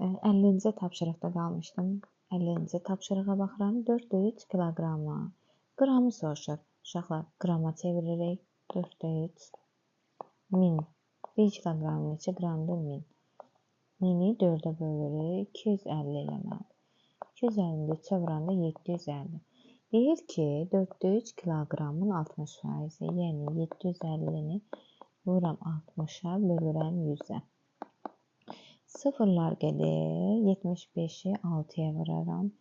50-ci tapşırıqda qalmışdım. 50-ci tapşırığa baxıram. 4,3 kiloqramma. Qramı soruşur. Uşaqlar qrama çeviririk. 4,3 1000. 1 kiloqram neçə qramdır? 1000. 1000-i 4-ə bölürük. 250 eləməlidir. 250-ni 3-ə vuranda 750. Deyir ki, 4,3 kiloqramın 60%, yəni 750-ni vururam 60-a, bölürəm 100-ə. Sıfırlar gedir. 75-i 6-ya vuraram.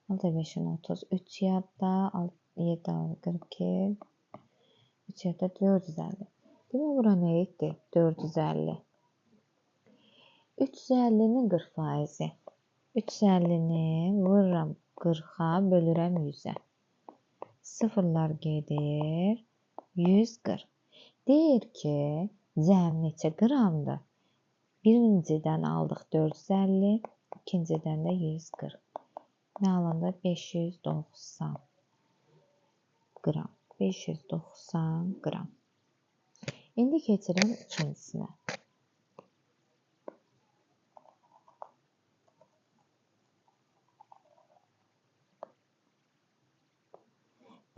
6-5-in 30. 3 yadda. 7 42. 3 yadda 450. Demək, bura nə etdi? 450. 350-nin 40%. 350-ni vururam 40-a, bölürəm 100-ə. Sıfırlar gedir. 140. Deyir ki, cəm neçə qramdır? Birincidən aldıq 450, ikincidən də 140. Nə alanda 590 qram. 590 qram. İndi keçirəm ikincisinə.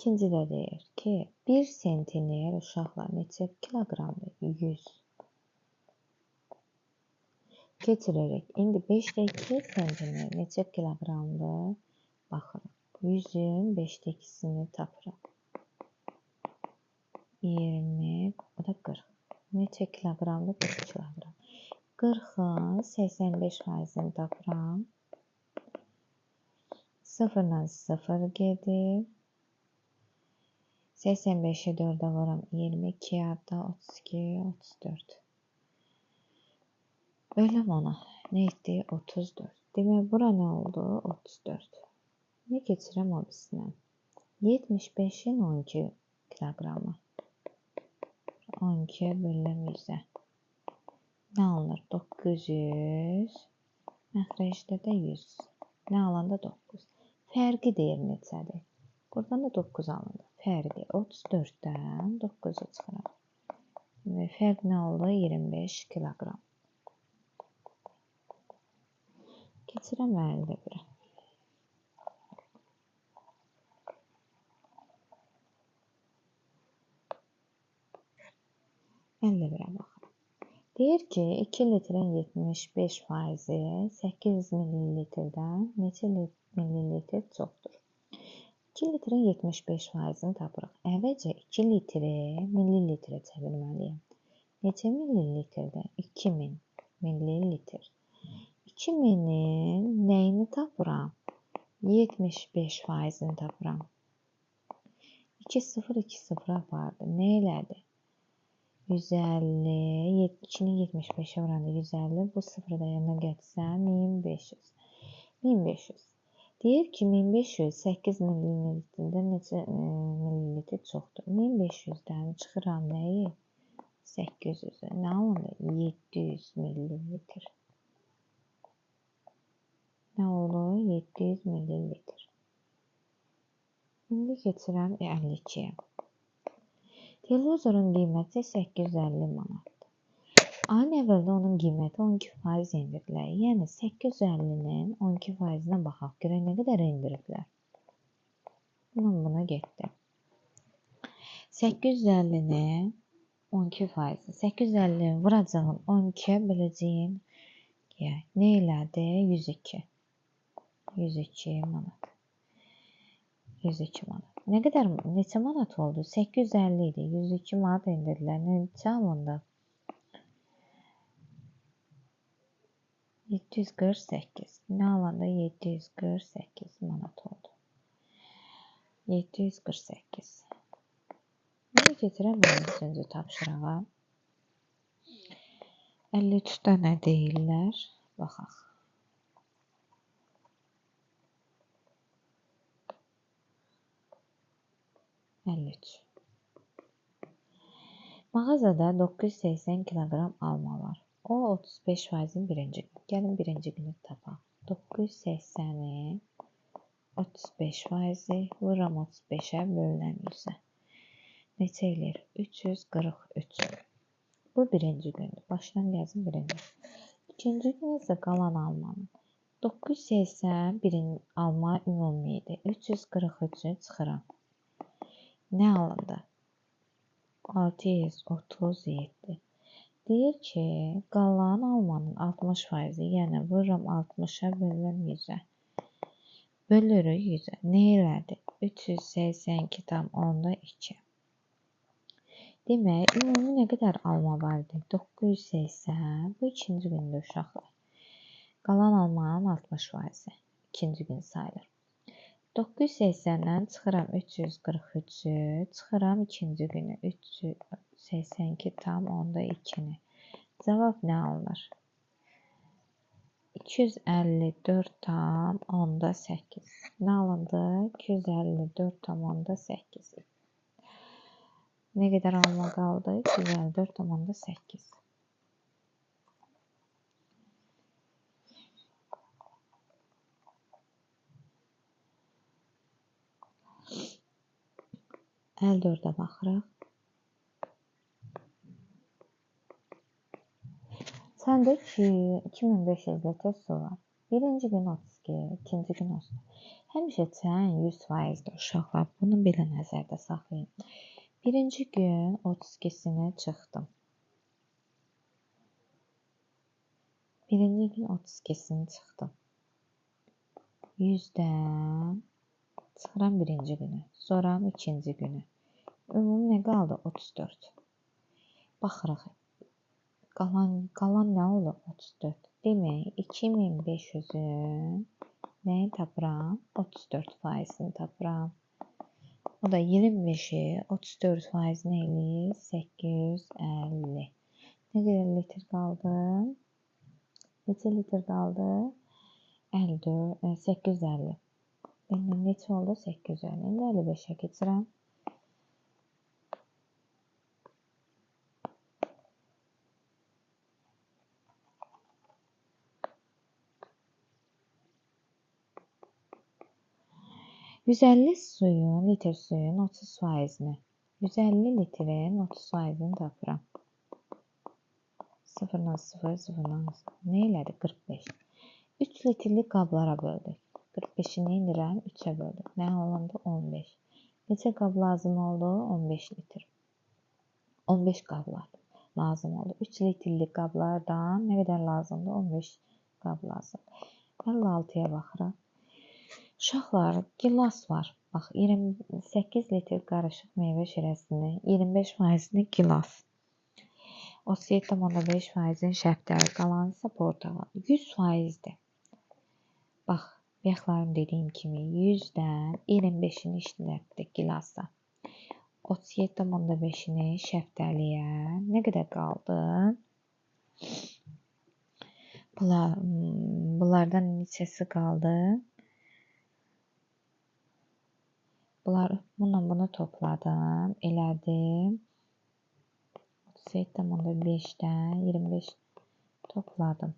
İkincidə deyir ki, 1 sentiner uşaqlar neçə kiloqramdır? 100. Keçirərək. İndi 5-də 2 sentiner neçə kiloqramdır? Baxırıq. 100-ün 5-də 2-sini tapırıq. 20, o da 40. Neçə kiloqramdır? 1 kiloqram. 40-ın 85%-ni tapıram. 0-dan 0 gedir. 85-i 4-ə vuram. 22 yadda 32, 34. Böləm ona. Nə etdi? 34. Demək, bura nə oldu? 34. Nə keçirəm o birisinə? 75-in 12 kiloqramı. 12-yə bölürəm 100-ə. Nə alınır? 900. Məxrəcdə də 100. Nə alanda 9. Fərqi deyir neçədir? Buradan da 9 alınır. Fərqi 34-dən 9-u çıxıram. Və fərq nə oldu? 25 kiloqram. Keçirəm 51-ə. 51-ə baxırıq. Deyir ki, 2 litrin 75%-i 8 millilitrdən neçə millilitr çoxdur? 2 litrin 75%-ni tapırıq. Əvvəlcə 2 litri millilitrə çevirməliyəm. Neçə millilitrdə? 2000 millilitr. 2000-in nəyini tapıram? 75%-ni tapıram. 2 0 2 0 apardı. Nə elədi? 150, 2-ni 75-ə vuranda 150, bu 0-ı da yanına gətirsəm 1500. 1500. Deyir ki, 1500 8 millilitrdə neçə millilitr çoxdur? 1500-dən çıxıram nəyi? 800-ü. Nə oldu? 700 millilitr. Nə olur? 700 millilitr. İndi keçirəm 52-yə. Televizorun qiyməti 850 manatdır. Ayın əvvəldə onun qiyməti 12% endirdilər. Yəni 850-nin 12%-nə baxaq. Görə nə qədər endiriblər? Buna getdi. 850-nin 12%. 850 vuracağım 12-yə böləcəyim. Nə elədi? 102. 102 manat. 102 manat. Nə qədər, neçə manat oldu? 850 idi. 102 manat endirdilər. Neçə alındı? 748. Nə alanda 748 manat oldu. 748. Bunu getirəm 53-cü tapşırığa. 53-də nə deyirlər? Baxaq. 53. Mağazada 980 kiloqram alma var. O 35%-in birinci günü. Gəlin birinci günü tapaq. 980-i 35%-i vururam 35-ə, bölünəm 100-ə. Neçə eləyir? 343. Bu birinci gündür. Başdan yazın birinci. İkinci gün isə qalan almanın 981 alma ümumi idi. 343-ü çıxıram. Nə alındı? 637. Deyir ki, qalan almanın 60%, yəni vururam 60-a bölürəm 100-ə. Bölürük 100-ə. Nə elədi? 382,2. Demək, ümumi nə qədər alma var idi? 980. Bu ikinci gündə uşaqlar. Qalan almanın 60%. İkinci gün sayılır. 980-dən çıxıram 343-ü, çıxıram ikinci günü 382,2-ni. Cavab nə alınır? 254,8. Nə alındı? 254,8. Nə qədər alma qaldı? 254,8. Əl 4-ə baxırıq. Səndə 2500 litr su var. Birinci gün 32, ikinci gün 30. Həmişə çayın 100%dir uşaqlar. Bunu belə nəzərdə saxlayın. Birinci gün 32-sinə çıxdım. Birinci gün 32-sini çıxdım. 100-dən çıxıram birinci günü. Sonra ikinci günü. Ümumi nə qaldı? 34. Baxırıq. Qalan nə olur? 34. Demək, 2500-ün nəyi tapıram? 34%-ni tapıram. O da 25-i 34% nə eləyir? 850. Nə qədər litr qaldı? Neçə litr qaldı? 850. Neçə oldu? 850. İndi 55-ə keçirəm. Litr suyun 30%-ni. 150 litrin 30%-ni tapıram. 0-dan 0, 0-dan 0. Nə elədi? 45. 3 litrlik qablara böldük. 45-i nə edirəm? 3-ə böldük. Nə olundu? 15. Neçə qab lazım oldu? 15 litr. 15 qab lazım oldu. 3 litrlik qablardan nə qədər lazımdır? 15 qab lazımdır. 56-ya baxırıq. Uşaqlar, gilas var. Bax, 28 litr qarışıq meyvə şirəsinin 25%-ni gilas. 37,5%-ni şəftəli, qalanı isə portağal. 100%-dir. Bax, bayaqlarım dediyim kimi 100-dən 25-ini işlətdik gilasa. 37,5-ini şəftəliyə. Nə qədər qaldı? Bunlardan neçəsi qaldı? Bununla bunu topladım. Elədim. 37,5-dən 25 topladım.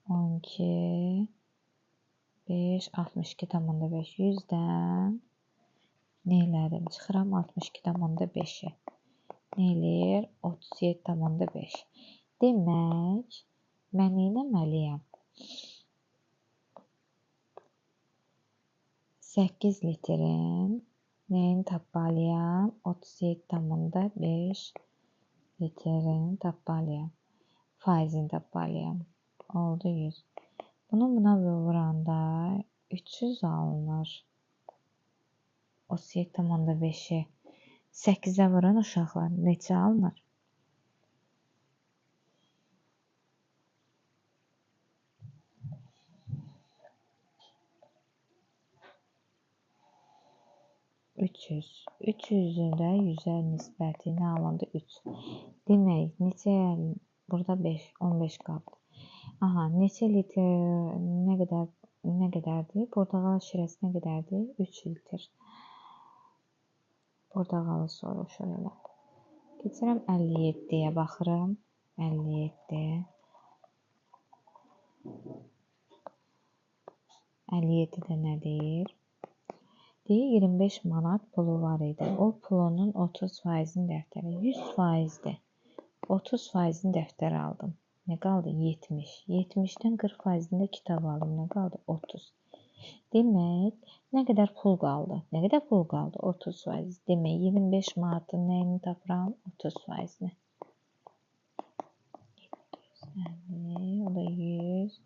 12, 5, 62,5. 100-dən nə elədim? Çıxıram 62,5-i. Nə eləyir? 37,5. Demək, mən eləməliyəm? 8 litrin nəyini tapmalıyam? 37,5 litrin tapmalıyam. Faizini tapmalıyam. Oldu 100. Bunu buna vuranda 300 alınır. 37,5-i 8-ə vuran uşaqlar neçə alınır? Üçün də 100-ə nisbəti nə alındı? 3. Demək, neçə, burada 5, 15 qaldı. Aha, neçə litr, nə qədərdir? Portağal şirəsi nə qədərdir? 3 litr. Portağalı soruşur elə. Keçirəm 57-yə baxırım. 57. 57 də nədir? Deyir, 25 manat pulu var idi. O pulunun 30%-ni dəftərə, 100%-dir. 30%-ni dəftərə aldım. Ne qaldı? 70. 70-dən 40%-ində kitab aldım. Ne qaldı? 30. Demək, nə qədər pul qaldı? Nə qədər pul qaldı? 30%. Demək, 25 manatın nəyini tapıram? 30%-ni. 750, o da 100.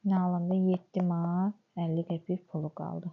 Ne alanda 7 manat 50 qəpik pulu qaldı.